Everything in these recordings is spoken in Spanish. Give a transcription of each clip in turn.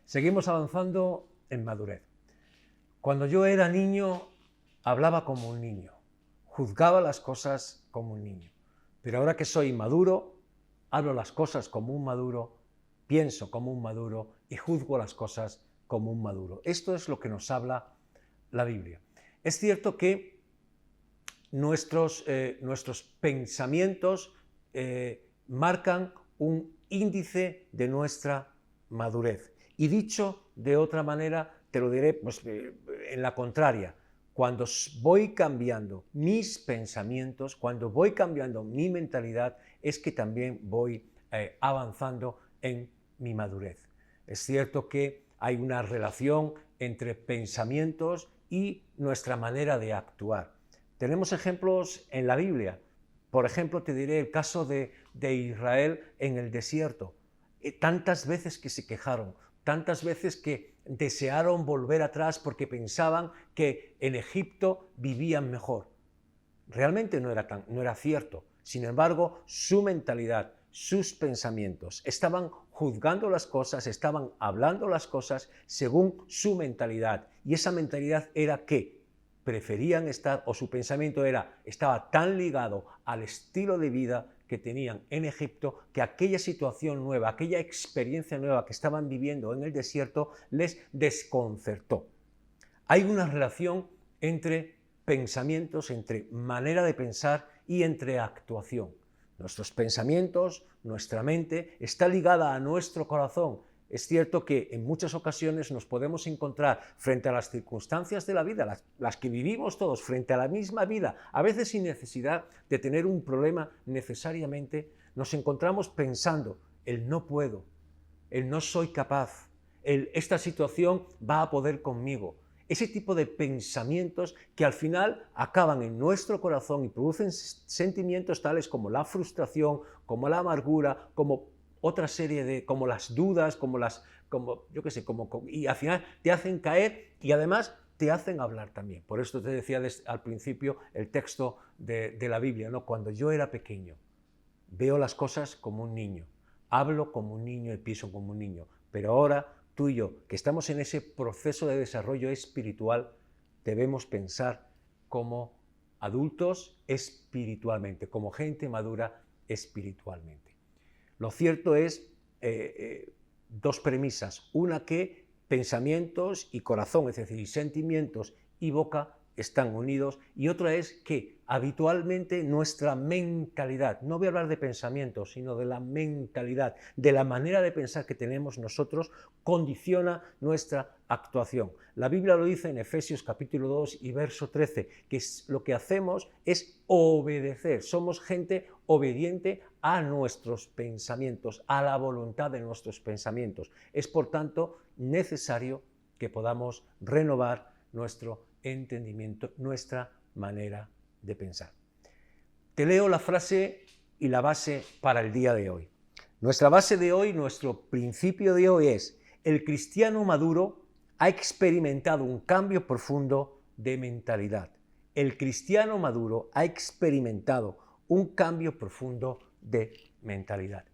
Seguimos avanzando en madurez. Cuando yo era niño, hablaba como un niño, juzgaba las cosas como un niño. Pero ahora que soy maduro, hablo las cosas como un maduro, pienso como un maduro y juzgo las cosas como un maduro. Esto es lo que nos habla la Biblia. Es cierto que nuestros pensamientos marcan un índice de nuestra madurez. Y dicho de otra manera, te lo diré en la contraria. Cuando voy cambiando mis pensamientos, cuando voy cambiando mi mentalidad, es que también voy avanzando en mi madurez. Es cierto que hay una relación entre pensamientos y nuestra manera de actuar. Tenemos ejemplos en la Biblia. Por ejemplo, te diré el caso de Israel en el desierto. Tantas veces que se quejaron, tantas veces que desearon volver atrás porque pensaban que en Egipto vivían mejor. Realmente no era cierto. Sin embargo, su mentalidad, sus pensamientos, estaban juzgando las cosas, estaban hablando las cosas según su mentalidad. Y esa mentalidad era que preferían estar, o su pensamiento estaba tan ligado al estilo de vida que tenían en Egipto, que aquella situación nueva, aquella experiencia nueva que estaban viviendo en el desierto les desconcertó. Hay una relación entre pensamientos, entre manera de pensar y entre actuación. Nuestros pensamientos, nuestra mente, está ligada a nuestro corazón. Es cierto que en muchas ocasiones nos podemos encontrar frente a las circunstancias de la vida, las que vivimos todos, frente a la misma vida, a veces sin necesidad de tener un problema necesariamente, nos encontramos pensando, el no puedo, el no soy capaz, esta situación va a poder conmigo. Ese tipo de pensamientos que al final acaban en nuestro corazón y producen sentimientos tales como la frustración, como la amargura, como otra serie de, como las dudas, y al final te hacen caer y además te hacen hablar también. Por esto te decía al principio el texto de la Biblia, ¿no? Cuando yo era pequeño, veo las cosas como un niño, hablo como un niño y pienso como un niño, pero ahora tú y yo, que estamos en ese proceso de desarrollo espiritual, debemos pensar como adultos espiritualmente, como gente madura espiritualmente. Lo cierto es dos premisas. Una, que pensamientos y corazón, es decir, sentimientos y boca están unidos, y otra es que habitualmente nuestra mentalidad, no voy a hablar de pensamientos, sino de la mentalidad, de la manera de pensar que tenemos nosotros, condiciona nuestra actuación. La Biblia lo dice en Efesios capítulo 2 y verso 13, que lo que hacemos es obedecer, somos gente obediente a nuestros pensamientos, a la voluntad de nuestros pensamientos. Es por tanto necesario que podamos renovar nuestro entendimiento, nuestra manera de pensar. Te leo la frase y la base para el día de hoy. Nuestra base de hoy, nuestro principio de hoy es: el cristiano maduro ha experimentado un cambio profundo de mentalidad. El cristiano maduro ha experimentado un cambio profundo de mentalidad.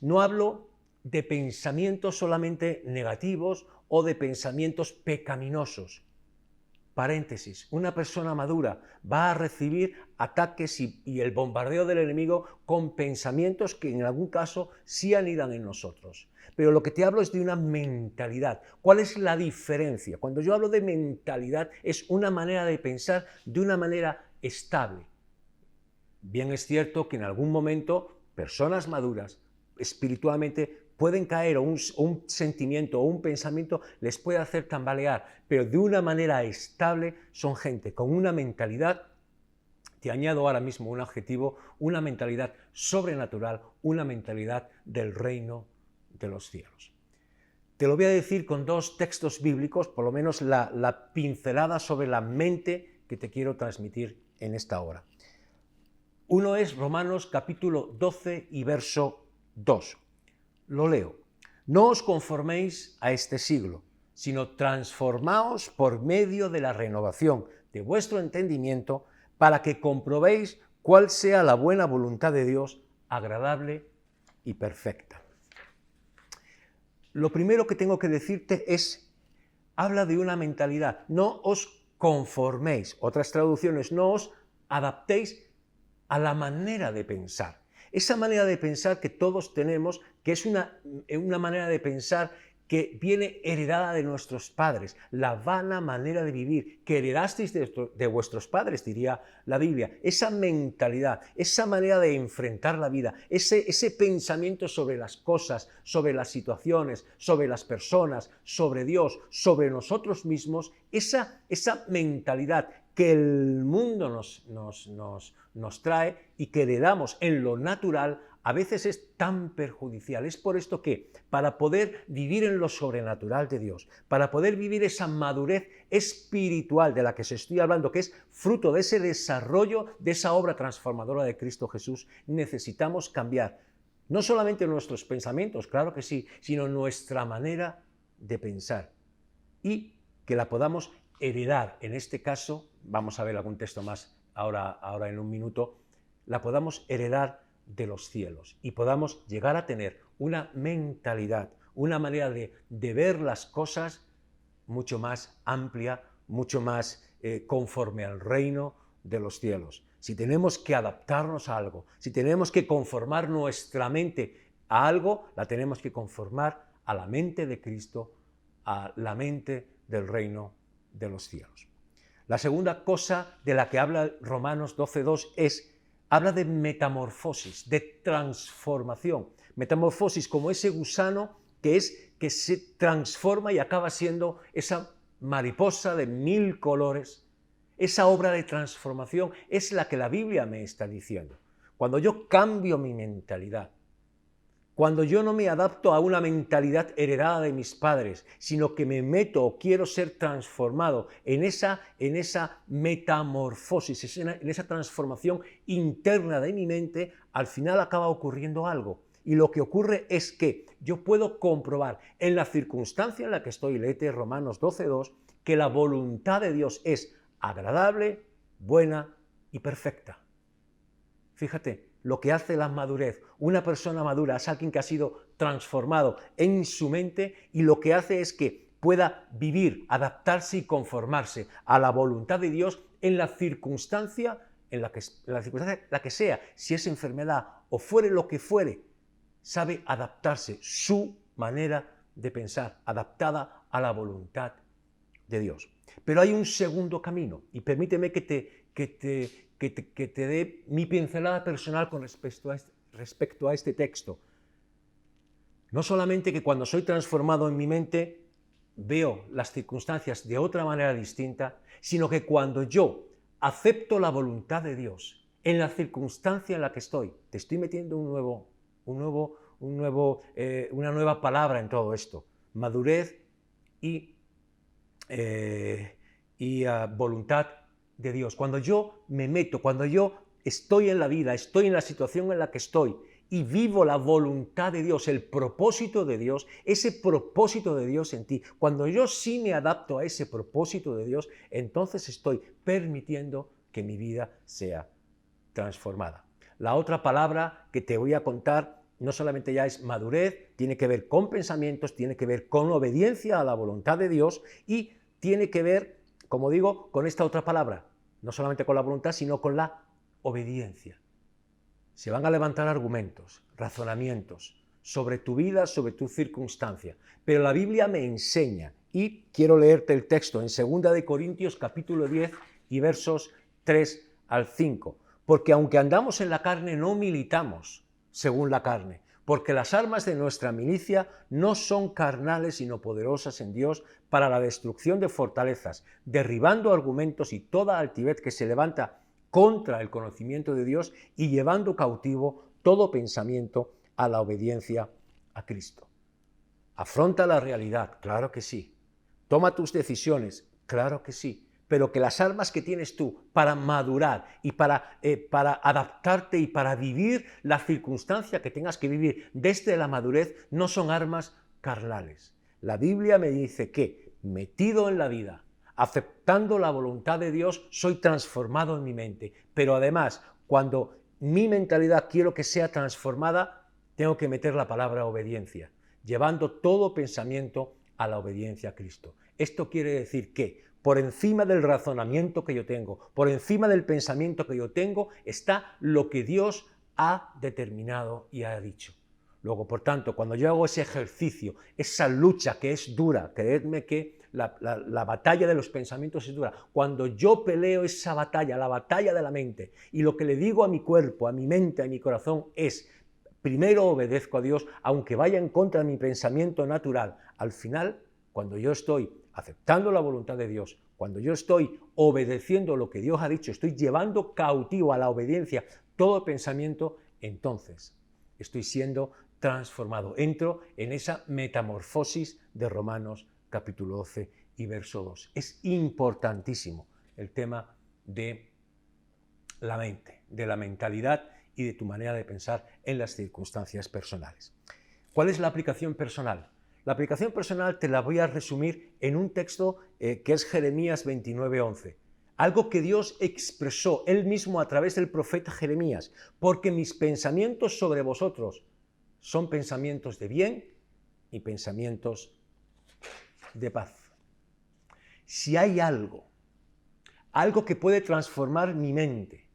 No hablo de pensamientos solamente negativos o de pensamientos pecaminosos. Paréntesis, una persona madura va a recibir ataques y el bombardeo del enemigo con pensamientos que en algún caso sí anidan en nosotros. Pero lo que te hablo es de una mentalidad. ¿Cuál es la diferencia? Cuando yo hablo de mentalidad, es una manera de pensar de una manera estable. Bien es cierto que en algún momento personas maduras espiritualmente pueden caer, o un sentimiento o un pensamiento les puede hacer tambalear, pero de una manera estable son gente con una mentalidad, te añado ahora mismo un adjetivo, una mentalidad sobrenatural, una mentalidad del reino de los cielos. Te lo voy a decir con dos textos bíblicos, por lo menos la pincelada sobre la mente que te quiero transmitir en esta hora. Uno es Romanos capítulo 12 y verso 2. Lo leo. No os conforméis a este siglo, sino transformaos por medio de la renovación de vuestro entendimiento, para que comprobéis cuál sea la buena voluntad de Dios, agradable y perfecta. lo primero que tengo que decirte es, habla de una mentalidad. No os conforméis. Otras traducciones, no os adaptéis a la manera de pensar. Esa manera de pensar que todos tenemos, que es una manera de pensar que viene heredada de nuestros padres, la vana manera de vivir que heredasteis de vuestros padres, diría la Biblia. Esa mentalidad, esa manera de enfrentar la vida, ese pensamiento sobre las cosas, sobre las situaciones, sobre las personas, sobre Dios, sobre nosotros mismos, esa mentalidad que el mundo nos trae y que heredamos en lo natural, a veces es tan perjudicial. Es por esto que, para poder vivir en lo sobrenatural de Dios, para poder vivir esa madurez espiritual de la que se estoy hablando, que es fruto de ese desarrollo, de esa obra transformadora de Cristo Jesús, necesitamos cambiar no solamente nuestros pensamientos, claro que sí, sino nuestra manera de pensar y que la podamos heredar. En este caso, vamos a ver algún texto más ahora en un minuto, la podamos heredar de los cielos y podamos llegar a tener una mentalidad, una manera de ver las cosas mucho más amplia, mucho más conforme al reino de los cielos. Si tenemos que adaptarnos a algo, si tenemos que conformar nuestra mente a algo, la tenemos que conformar a la mente de Cristo, a la mente del reino de los cielos. La segunda cosa de la que habla Romanos 12:2 habla de metamorfosis, de transformación. Metamorfosis como ese gusano que se transforma y acaba siendo esa mariposa de 1000 colores. Esa obra de transformación es la que la Biblia me está diciendo. Cuando yo cambio mi mentalidad, cuando yo no me adapto a una mentalidad heredada de mis padres, sino que me meto o quiero ser transformado en esa metamorfosis, en esa transformación interna de mi mente, al final acaba ocurriendo algo. Y lo que ocurre es que yo puedo comprobar en la circunstancia en la que estoy, léete Romanos 12:2, que la voluntad de Dios es agradable, buena y perfecta. Fíjate, lo que hace la madurez. Una persona madura es alguien que ha sido transformado en su mente y lo que hace es que pueda vivir, adaptarse y conformarse a la voluntad de Dios en la circunstancia en la que sea, si es enfermedad o fuere lo que fuere, sabe adaptarse, su manera de pensar, adaptada a la voluntad de Dios. Pero hay un segundo camino y permíteme que te dé mi pincelada personal con respecto a este texto. No solamente que cuando soy transformado en mi mente veo las circunstancias de otra manera distinta, sino que cuando yo acepto la voluntad de Dios en la circunstancia en la que estoy, te estoy metiendo una nueva palabra en todo esto, madurez y voluntad de Dios. Cuando yo me meto, cuando yo estoy en la vida, estoy en la situación en la que estoy y vivo la voluntad de Dios, el propósito de Dios, ese propósito de Dios en ti, cuando yo sí me adapto a ese propósito de Dios, entonces estoy permitiendo que mi vida sea transformada. La otra palabra que te voy a contar no solamente ya es madurez, tiene que ver con pensamientos, tiene que ver con obediencia a la voluntad de Dios y tiene que ver, como digo, con esta otra palabra, no solamente con la voluntad, sino con la obediencia. Se van a levantar argumentos, razonamientos sobre tu vida, sobre tu circunstancia, pero la Biblia me enseña, y quiero leerte el texto en 2 de Corintios capítulo 10 y versos 3 al 5, porque aunque andamos en la carne, no militamos según la carne, porque las armas de nuestra milicia no son carnales, sino poderosas en Dios para la destrucción de fortalezas, derribando argumentos y toda altivez que se levanta contra el conocimiento de Dios y llevando cautivo todo pensamiento a la obediencia a Cristo. Afronta la realidad, claro que sí. Toma tus decisiones, claro que sí. Pero que las armas que tienes tú para madurar y para adaptarte y para vivir la circunstancia que tengas que vivir desde la madurez no son armas carnales. La Biblia me dice que, metido en la vida, aceptando la voluntad de Dios, soy transformado en mi mente. Pero además, cuando mi mentalidad quiero que sea transformada, tengo que meter la palabra obediencia. llevando todo pensamiento a la obediencia a Cristo. Esto quiere decir que por encima del razonamiento que yo tengo, por encima del pensamiento que yo tengo, está lo que Dios ha determinado y ha dicho. Luego, por tanto, cuando yo hago ese ejercicio, esa lucha que es dura, creedme que la batalla de los pensamientos es dura. Cuando yo peleo esa batalla, la batalla de la mente, y lo que le digo a mi cuerpo, a mi mente, a mi corazón es, primero obedezco a Dios, aunque vaya en contra de mi pensamiento natural. Al final, cuando yo estoy aceptando la voluntad de Dios, cuando yo estoy obedeciendo lo que Dios ha dicho, estoy llevando cautivo a la obediencia todo pensamiento, entonces estoy siendo transformado. Entro en esa metamorfosis de Romanos capítulo 12 y verso 2. Es importantísimo el tema de la mente, de la mentalidad y de tu manera de pensar en las circunstancias personales. ¿Cuál es la aplicación personal? La aplicación personal te la voy a resumir en un texto que es Jeremías 29:11. Algo que Dios expresó Él mismo a través del profeta Jeremías. Porque mis pensamientos sobre vosotros son pensamientos de bien y pensamientos de paz. Si hay algo que puede transformar mi mente,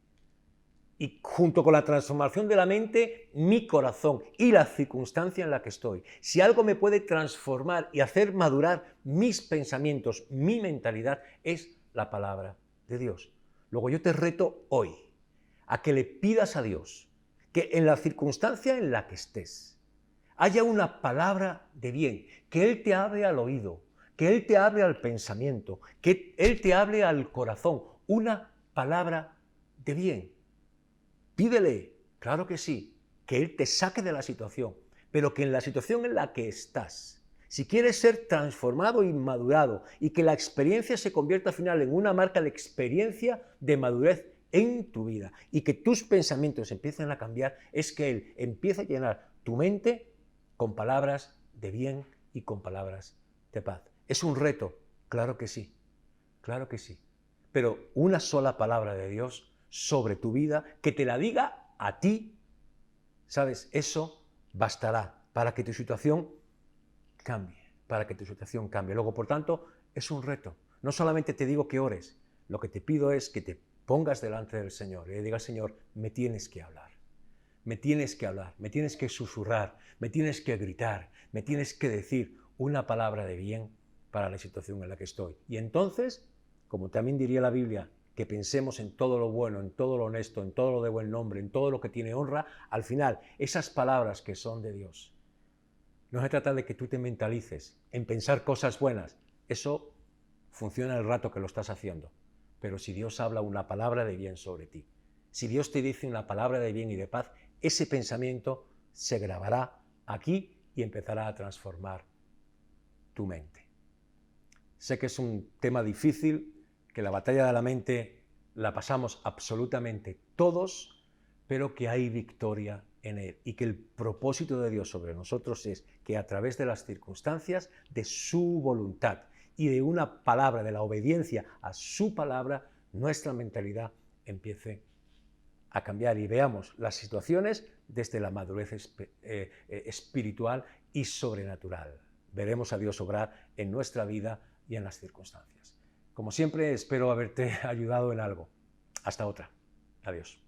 y junto con la transformación de la mente, mi corazón y la circunstancia en la que estoy. Si algo me puede transformar y hacer madurar mis pensamientos, mi mentalidad, es la palabra de Dios. Luego yo te reto hoy a que le pidas a Dios que en la circunstancia en la que estés haya una palabra de bien, que Él te hable al oído, que Él te hable al pensamiento, que Él te hable al corazón, una palabra de bien. Pídele, claro que sí, que Él te saque de la situación, pero que en la situación en la que estás, si quieres ser transformado y madurado y que la experiencia se convierta al final en una marca de experiencia de madurez en tu vida y que tus pensamientos empiecen a cambiar, es que Él empiece a llenar tu mente con palabras de bien y con palabras de paz. ¿Es un reto? Claro que sí, claro que sí. Pero una sola palabra de Dios sobre tu vida, que te la diga a ti, ¿sabes? Eso bastará para que tu situación cambie, para que tu situación cambie. Luego, por tanto, es un reto. No solamente te digo que ores, lo que te pido es que te pongas delante del Señor y le digas, Señor, me tienes que hablar. Me tienes que hablar, me tienes que susurrar, me tienes que gritar, me tienes que decir una palabra de bien para la situación en la que estoy. Y entonces, como también diría la Biblia, que pensemos en todo lo bueno, en todo lo honesto, en todo lo de buen nombre, en todo lo que tiene honra, al final, esas palabras que son de Dios. No se trata de que tú te mentalices en pensar cosas buenas. Eso funciona el rato que lo estás haciendo. Pero si Dios habla una palabra de bien sobre ti, si Dios te dice una palabra de bien y de paz, ese pensamiento se grabará aquí y empezará a transformar tu mente. Sé que es un tema difícil, que la batalla de la mente la pasamos absolutamente todos, pero que hay victoria en él y que el propósito de Dios sobre nosotros es que a través de las circunstancias, de su voluntad y de una palabra, de la obediencia a su palabra, nuestra mentalidad empiece a cambiar y veamos las situaciones desde la madurez espiritual y sobrenatural. Veremos a Dios obrar en nuestra vida y en las circunstancias. Como siempre, espero haberte ayudado en algo. Hasta otra. Adiós.